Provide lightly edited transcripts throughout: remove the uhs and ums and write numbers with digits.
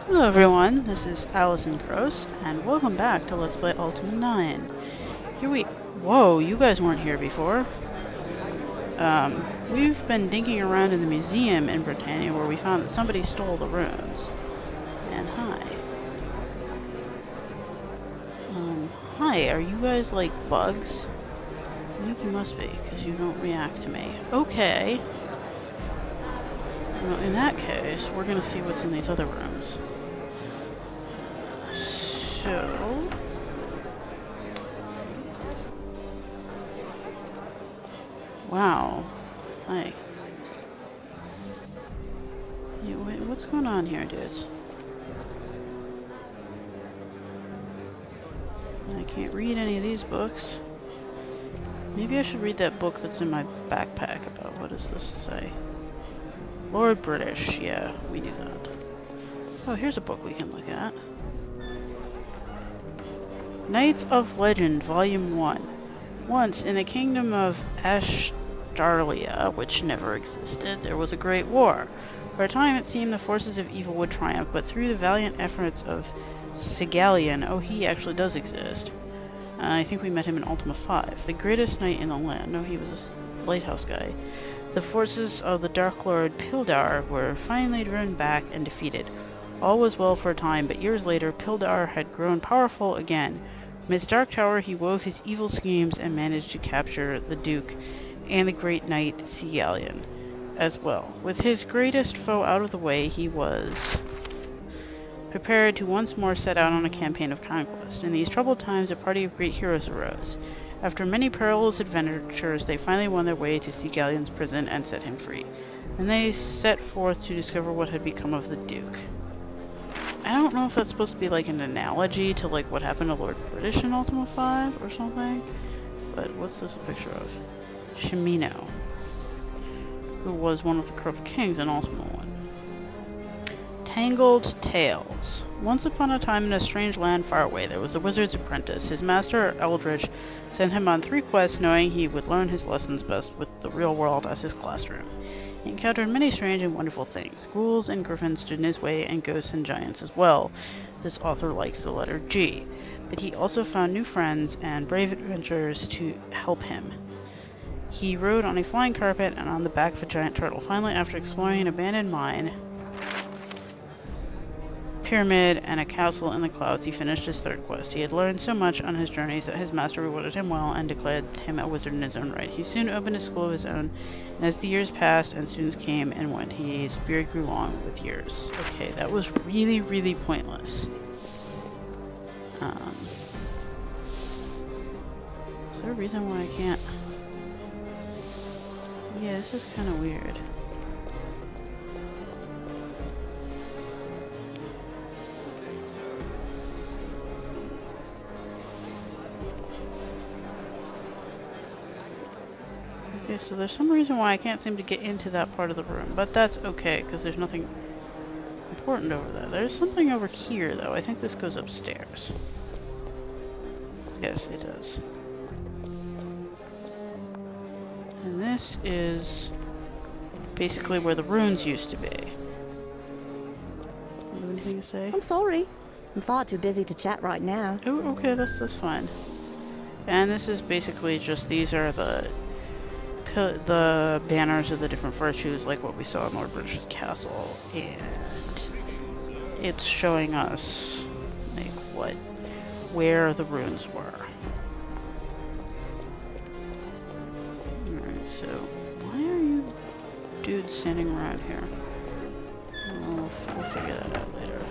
Hello everyone, this is Allison Gross, and welcome back to Let's Play Ultima 9. Whoa, you guys weren't here before. We've been dinking around in the museum in Britannia where we found that somebody stole the runes. And hi. Hi, are you guys like bugs? I think you must be, because you don't react to me. Okay. Well, in that case, we're gonna see what's in these other rooms. So... Wow. Hi. Yeah, wait, what's going on here, dudes? I can't read any of these books. Maybe I should read that book that's in my backpack about what does this say? Lord British, yeah, we do that. Oh, here's a book we can look at. Knights of Legend, Volume 1. Once, in the kingdom of Ashtarlia, which never existed, there was a great war. For a time it seemed the forces of evil would triumph, but through the valiant efforts of Sigalian, oh, he actually does exist. I think we met him in Ultima 5. The greatest knight in the land. No, he was a lighthouse guy. The forces of the Dark Lord Pildar were finally driven back and defeated. All was well for a time, but years later Pildar had grown powerful again. From his dark tower he wove his evil schemes and managed to capture the Duke and the great knight Sigalian as well. With his greatest foe out of the way, he was prepared to once more set out on a campaign of conquest. In these troubled times, a party of great heroes arose. After many perilous adventures, they finally won their way to Sigalian's prison and set him free. Then they set forth to discover what had become of the Duke. I don't know if that's supposed to be like an analogy to like what happened to Lord British in Ultima 5 or something, but what's this a picture of? Shimino, who was one of the corrupt kings in Ultima 1. Tangled Tales. Once upon a time in a strange land far away, there was a wizard's apprentice. His master, Eldridge, sent him on 3 quests knowing he would learn his lessons best with the real world as his classroom. He encountered many strange and wonderful things. Ghouls and griffins stood in his way, and ghosts and giants as well. This author likes the letter G. But he also found new friends and brave adventurers to help him. He rode on a flying carpet and on the back of a giant turtle. Finally, after exploring an abandoned mine, pyramid, and a castle in the clouds, he finished his 3rd quest. He had learned so much on his journeys that his master rewarded him well and declared him a wizard in his own right. He soon opened a school of his own, and as the years passed and students came and went, his beard grew long with years. Okay, that was really, really pointless. Is there a reason why I can't? Yeah, this is kind of weird. Okay, so there's some reason why I can't seem to get into that part of the room, but that's okay, because there's nothing important over there. There's something over here, though. I think this goes upstairs. Yes, it does. And this is basically where the runes used to be. You have anything to say? I'm sorry. I'm far too busy to chat right now. Oh, okay, that's fine. And this is basically just, these are the banners of the different virtues, like what we saw in Lord British's castle, and it's showing us like where the runes were. Alright, so why are you dudes standing around here? We'll figure that out later.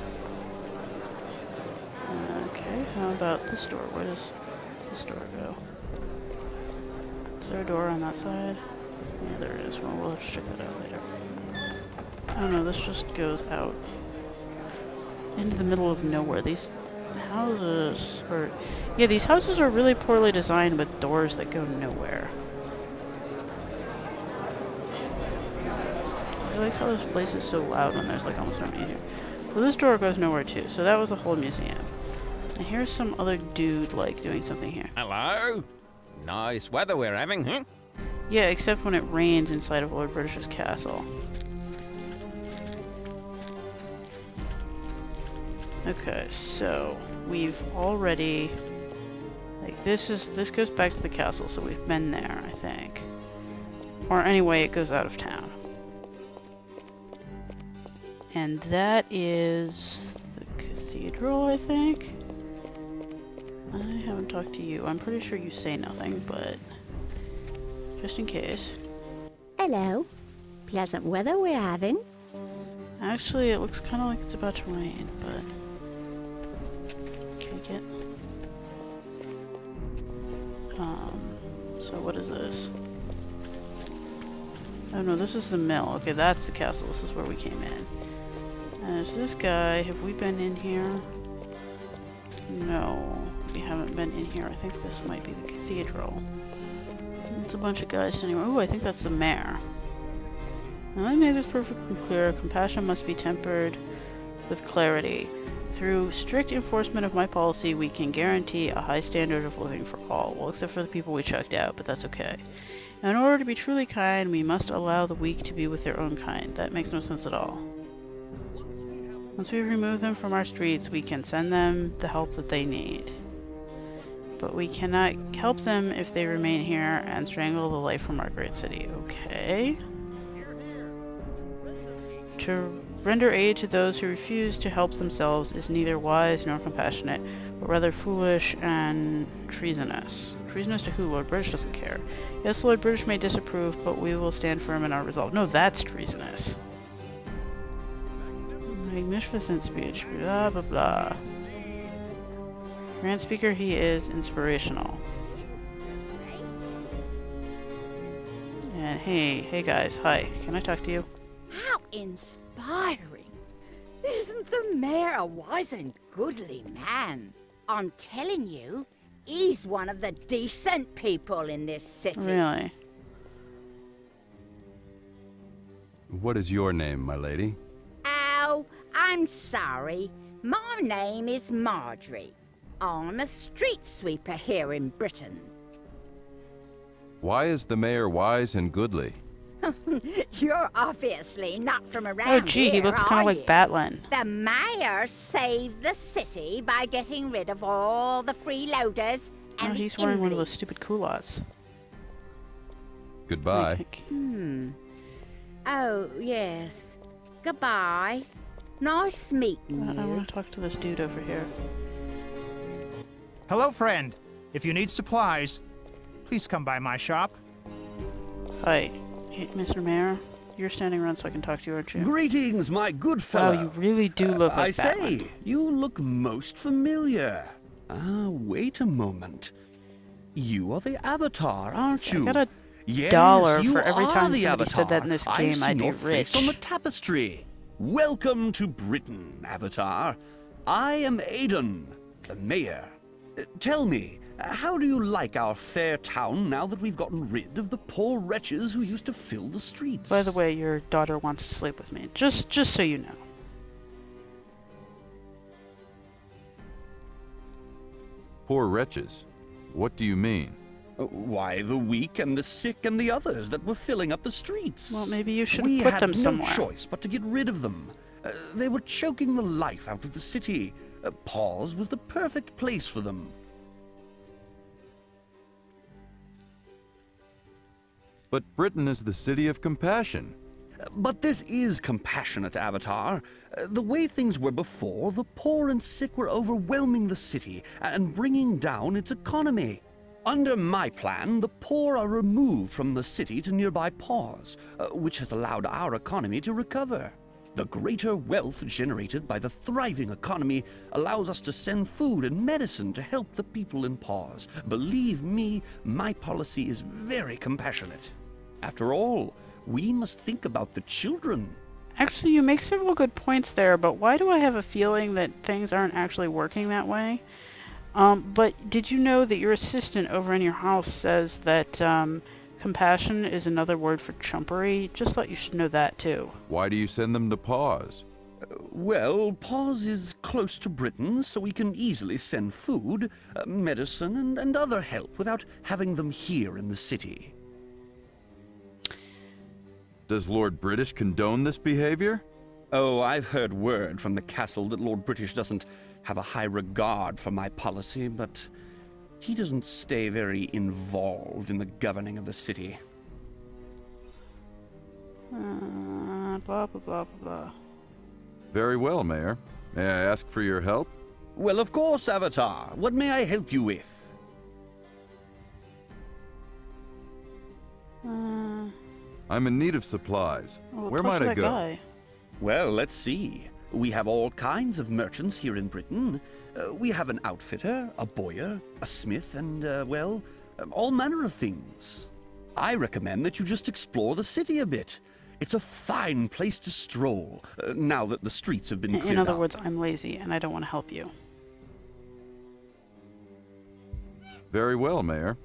Okay, how about this door? Where does this door go? Is there a door on that side? Yeah, there is. Well, we'll have to check that out later. Oh no, this just goes out into the middle of nowhere. These houses are... Yeah, these houses are really poorly designed with doors that go nowhere. I like how this place is so loud when there's like almost nobody here. Well, this door goes nowhere too, so that was the whole museum. And here's some other dude like doing something here. Hello? Nice weather we're having, huh? Yeah, except when it rains inside of Lord British's castle. Okay, so we've already, like, this goes back to the castle, so we've been there, I think. Or anyway, it goes out of town. And that is the cathedral, I think. I haven't talked to you. I'm pretty sure you say nothing, but just in case. Hello. Pleasant weather we're having. Actually, it looks kind of like it's about to rain, but... Take it. So what is this? Oh no, this is the mill. Okay, that's the castle. This is where we came in. And there's this guy. Have we been in here? No, we haven't been in here. I think this might be the cathedral. It's a bunch of guys anyway. Ooh, I think that's the mayor. Now, I made this perfectly clear. Compassion must be tempered with clarity. Through strict enforcement of my policy, we can guarantee a high standard of living for all. Well, except for the people we chucked out, but that's okay. In order to be truly kind, we must allow the weak to be with their own kind. That makes no sense at all. Once we remove them from our streets, we can send them the help that they need. But we cannot help them if they remain here and strangle the life from our great city. Okay. To render aid to those who refuse to help themselves is neither wise nor compassionate, but rather foolish and treasonous. Treasonous to who? Lord British doesn't care. Yes, Lord British may disapprove, but we will stand firm in our resolve. No, that's treasonous. Magnificent speech. Blah, blah, blah. Grand speaker, he is inspirational. And hey guys, hi. Can I talk to you? How inspiring! Isn't the mayor a wise and goodly man? I'm telling you, he's one of the decent people in this city. Really? What is your name, my lady? Oh, I'm sorry. My name is Marjorie. I'm a street sweeper here in Britain. Why is the mayor wise and goodly? You're obviously not from around Oh gee, he here, looks kind are of like you? Batlin. The mayor saved the city by getting rid of all the freeloaders Oh, and he's the wearing one of those invalids. stupid culottes. Goodbye. Oh, yes. Goodbye. Nice meeting I you. want to talk to this dude over here. Hello, friend. If you need supplies, please come by my shop. Hi, hey, Mr. Mayor. You're standing around so I can talk to you, aren't you? Greetings, my good Wow, fellow. you really do look I like Batlin. say, you look most familiar. Ah, wait a moment. You are the Avatar, aren't you? I got Yes, $1 you for every are time the somebody Avatar. said that in this I've game, seen I'd be your face rich. on the tapestry. Welcome to Britain, Avatar. I am Aiden, the mayor. Tell me, how do you like our fair town now that we've gotten rid of the poor wretches who used to fill the streets? By the way, your daughter wants to sleep with me. Just so you know. Poor wretches. What do you mean? Why, the weak and the sick and the others that were filling up the streets. Well, maybe you should We have put had them no somewhere. choice but to get rid of them. They were choking the life out of the city. Paws was the perfect place for them. But Britain is the city of compassion. But this is compassionate, Avatar. The way things were before, the poor and sick were overwhelming the city and bringing down its economy. Under my plan, the poor are removed from the city to nearby Paws, which has allowed our economy to recover. The greater wealth generated by the thriving economy allows us to send food and medicine to help the people in Paws. Believe me, my policy is very compassionate. After all, we must think about the children. Actually, you make several good points there, but why do I have a feeling that things aren't actually working that way? But did you know that your assistant over in your house says that compassion is another word for chumpery? Just thought you should know that too. Why do you send them to Paws? Well, Paws is close to Britain, so we can easily send food, medicine, and other help without having them here in the city. Does Lord British condone this behavior? Oh, I've heard word from the castle that Lord British doesn't have a high regard for my policy, but he doesn't stay very involved in the governing of the city. Blah, blah, blah, blah, blah. Very well, Mayor. May I ask for your help? Well, of course, Avatar. What may I help you with? I'm in need of supplies. Well, Where talk might to I that go? guy. Well, let's see. We have all kinds of merchants here in Britain. We have an outfitter, a bowyer, a smith, and, well, all manner of things. I recommend that you just explore the city a bit. It's a fine place to stroll, now that the streets have been cleared In other out. words, I'm lazy and I don't want to help you. Very well, Mayor.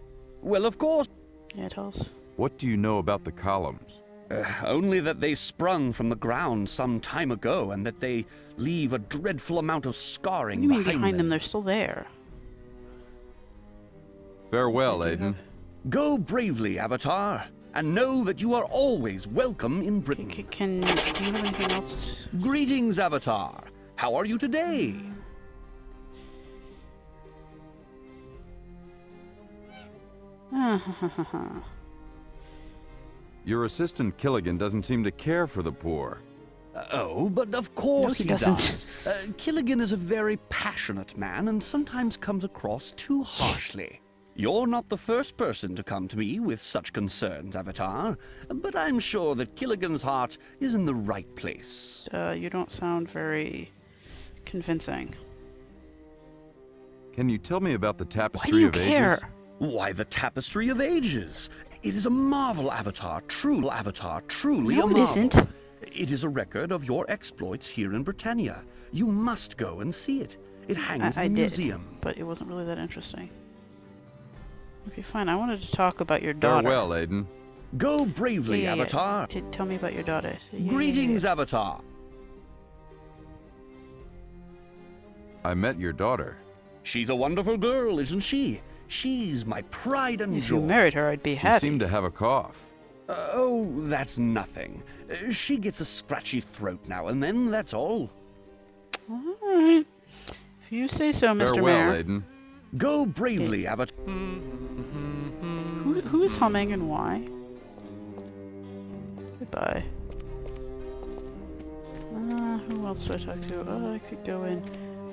Well, of course. Yeah, tell us. What do you know about the columns? Only that they sprung from the ground some time ago, and that they leave a dreadful amount of scarring What do you mean behind behind them? them. They're still there. Farewell, Aiden. Go bravely, Avatar, and know that you are always welcome in Britain. Do you have anything else? Greetings, Avatar. How are you today? Your assistant Killigan doesn't seem to care for the poor. Oh, but of course he he doesn't. does. Killigan is a very passionate man and sometimes comes across too harshly. You're not the first person to come to me with such concerns, Avatar, but I'm sure that Killigan's heart is in the right place. You don't sound very convincing. Can you tell me about the Why do Tapestry you of care? Ages? Why, the Tapestry of Ages. It is a marvel, Avatar, truly No, a it marvel. isn't. It is a record of your exploits here in Britannia. You must go and see it. It hangs I in the did, museum. but it wasn't really that interesting. Okay, fine. I wanted to talk about your daughter. Farewell, Aiden. Go bravely, Yeah. Avatar. Tell me about your daughter. Yeah. Greetings, Avatar. I met your daughter. She's a wonderful girl, isn't she? She's my pride and If joy. you married her, I'd be She happy. seemed to have a cough. Oh, that's nothing. She gets a scratchy throat now and then, that's all. Alright. If you say so, Mr. Farewell, Mayor. Aiden. Go bravely, Avatar. Who is humming and why? Goodbye. Who else do I talk to? I could go in.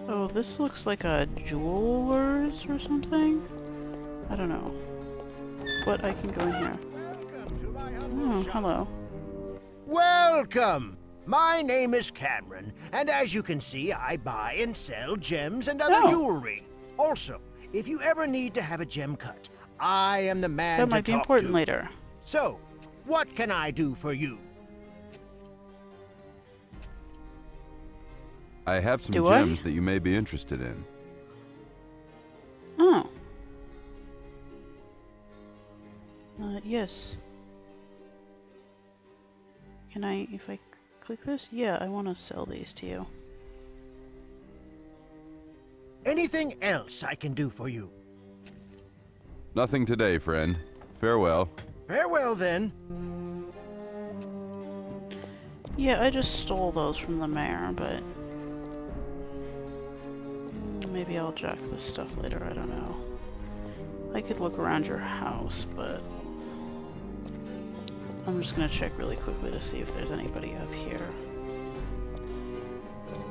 Oh, this looks like a jeweler's or something? I don't know. But I can go in here. Oh, hello. Welcome! My name is Cameron, and as you can see, I buy and sell gems and other Oh. jewelry. Also, if you ever need to have a gem cut, I am the man That to might be talk important to. later. So, what can I do for you? I have some Do I? gems that you may be interested in. Oh. Yes. Can I, if I click this? Yeah, I want to sell these to you. Anything else I can do for you? Nothing today, friend. Farewell. Farewell, then. Yeah, I just stole those from the mayor, but... maybe I'll jack this stuff later, I don't know. I could look around your house, but... I'm just gonna check really quickly to see if there's anybody up here.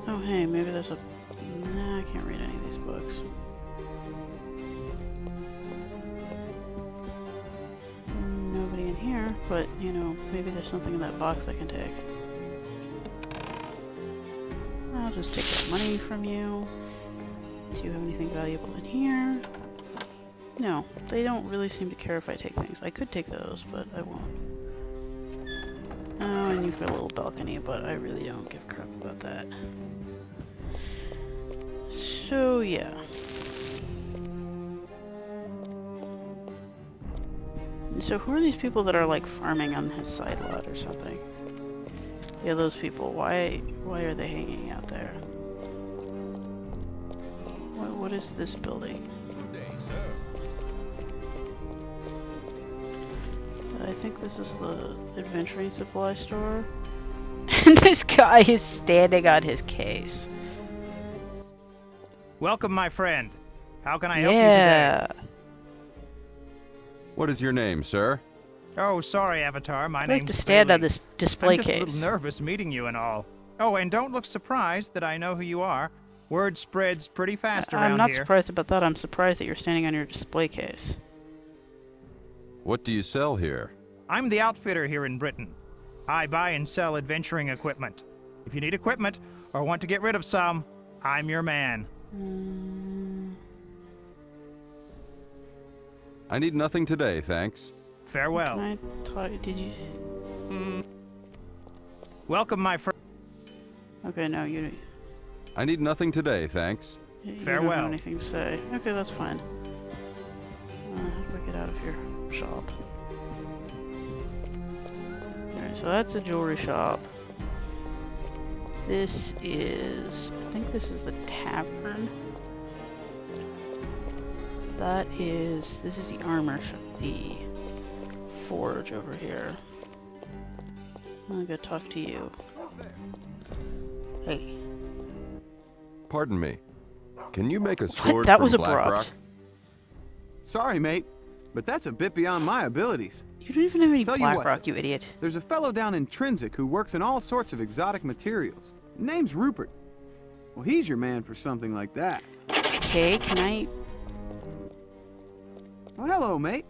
Oh hey, maybe there's a... Nah, I can't read any of these books. Nobody in here, but, you know, maybe there's something in that box I can take. I'll just take that money from you. Do you have anything valuable in here? No, they don't really seem to care if I take things. I could take those, but I won't. Oh, and you for a little balcony, but I really don't give a crap about that. So, yeah. So who are these people that are like farming on his side lot or something? Yeah, those people. Why are they hanging out there? What is this building? Good day, sir. I think this is the adventuring supply store. This guy is standing on his case. Welcome, my friend. How can I help you today? What is your name, sir? Oh, sorry, Avatar. My I'd like name's to stand on Bailey. this display I'm just case. a little nervous meeting you and all. Oh, and don't look surprised that I know who you are. Word spreads pretty fast around here. I'm not surprised about that. I'm surprised that you're standing on your display case. What do you sell here? I'm the outfitter here in Britain. I buy and sell adventuring equipment. If you need equipment or want to get rid of some, I'm your man. I need nothing today, thanks. Farewell. Can I talk? Did you? Welcome, my friend. Okay, no, you I need nothing today, thanks. don't have Farewell. anything to say. Okay, that's fine. How do I get out of your shop? Alright, so that's a jewelry shop. This is... I think this is the tavern. That is... This is the armor shop. The forge over here. I'm gonna go talk to you. Hey. Pardon me. Can you make a sword That from was abrupt. blackrock? Sorry, mate, but that's a bit beyond my abilities. You don't even have any Tell you what. blackrock, you idiot. There's a fellow down in Trinsic who works in all sorts of exotic materials. Name's Rupert. Well, he's your man for something like that. Okay, can I... Well, hello, mate.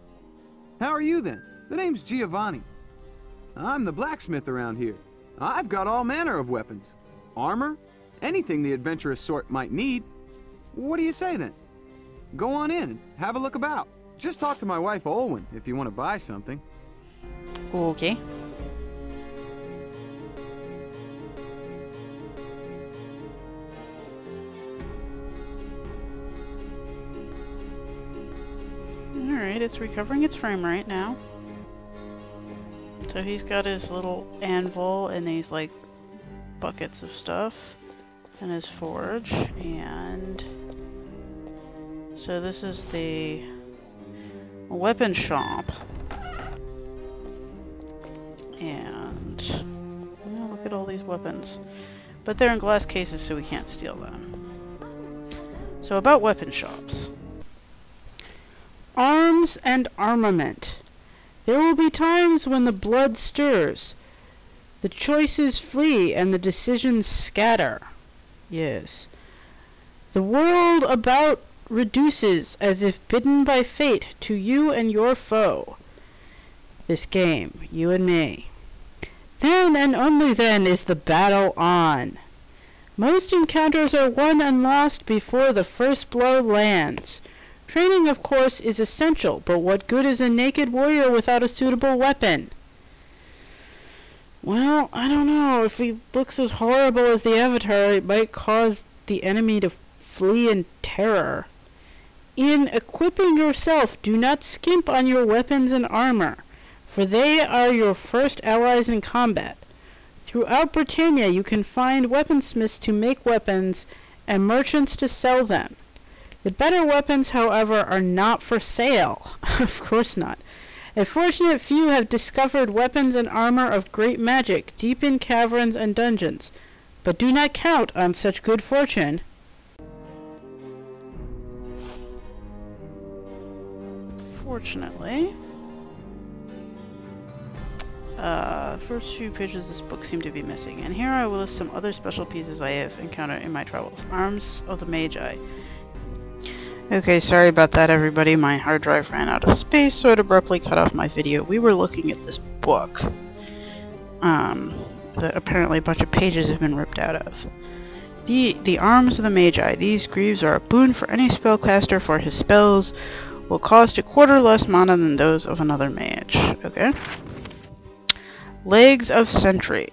How are you then? The name's Giovanni. I'm the blacksmith around here. I've got all manner of weapons. Armor, anything the adventurous sort might need. What do you say then? Go on in and have a look about. Just talk to my wife Olwen if you want to buy something. Okay. Alright, it's recovering its frame rate now. So he's got his little anvil and these like buckets of stuff and his forge, and so this is the weapon shop. And well, look at all these weapons. But they're in glass cases so we can't steal them. So about weapon shops. Arms and armament. There will be times when the blood stirs, the choices flee, and the decisions scatter. Yes. The world about reduces, as if bidden by fate, to you and your foe. This game, you and me. Then and only then is the battle on. Most encounters are won and lost before the first blow lands. Training, of course, is essential, but what good is a naked warrior without a suitable weapon? Well, I don't know. If he looks as horrible as the Avatar, it might cause the enemy to flee in terror. In equipping yourself, do not skimp on your weapons and armor, for they are your first allies in combat. Throughout Britannia you can find weaponsmiths to make weapons and merchants to sell them. The better weapons, however, are not for sale. Of course not. A fortunate few have discovered weapons and armor of great magic deep in caverns and dungeons, but do not count on such good fortune. Fortunately, first few pages of this book seem to be missing, and here I will list some other special pieces I have encountered in my travels. Arms of the Magi. Okay, sorry about that everybody, my hard drive ran out of space, so it abruptly cut off my video. We were looking at this book, that apparently a bunch of pages have been ripped out of. The Arms of the Magi. These greaves are a boon for any spellcaster, for his spells will cost a quarter less mana than those of another mage. Okay. Legs of Sentry.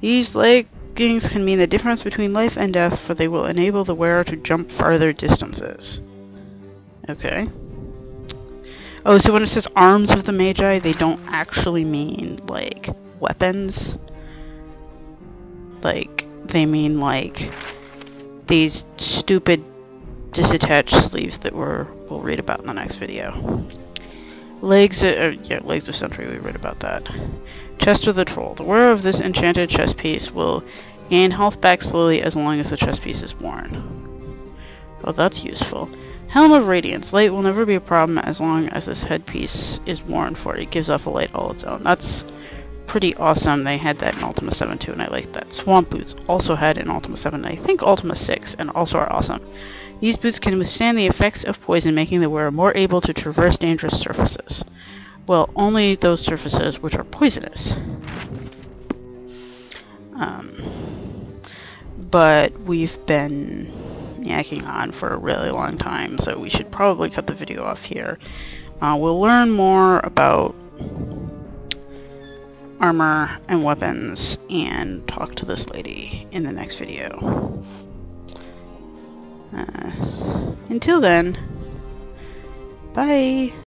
These leggings can mean the difference between life and death, for they will enable the wearer to jump farther distances. Okay. Oh, so when it says Arms of the Magi, they don't actually mean, like, weapons. Like, they mean, like, these stupid disattached sleeves that we'll read about in the next video. Legs of Sentry, we read about that. Chest of the Troll. The wearer of this enchanted chest piece will gain health back slowly as long as the chest piece is worn. Oh, that's useful. Helm of Radiance. Light will never be a problem as long as this headpiece is worn for it. It gives off a light all its own. That's pretty awesome. They had that in Ultima 7 too, and I like that. Swamp Boots also had in Ultima 7, I think Ultima 6, and also are awesome. These boots can withstand the effects of poison, making the wearer more able to traverse dangerous surfaces. Well, only those surfaces which are poisonous. But we've been yakking on for a really long time, so we should probably cut the video off here. We'll learn more about armor and weapons and talk to this lady in the next video. Until then, bye!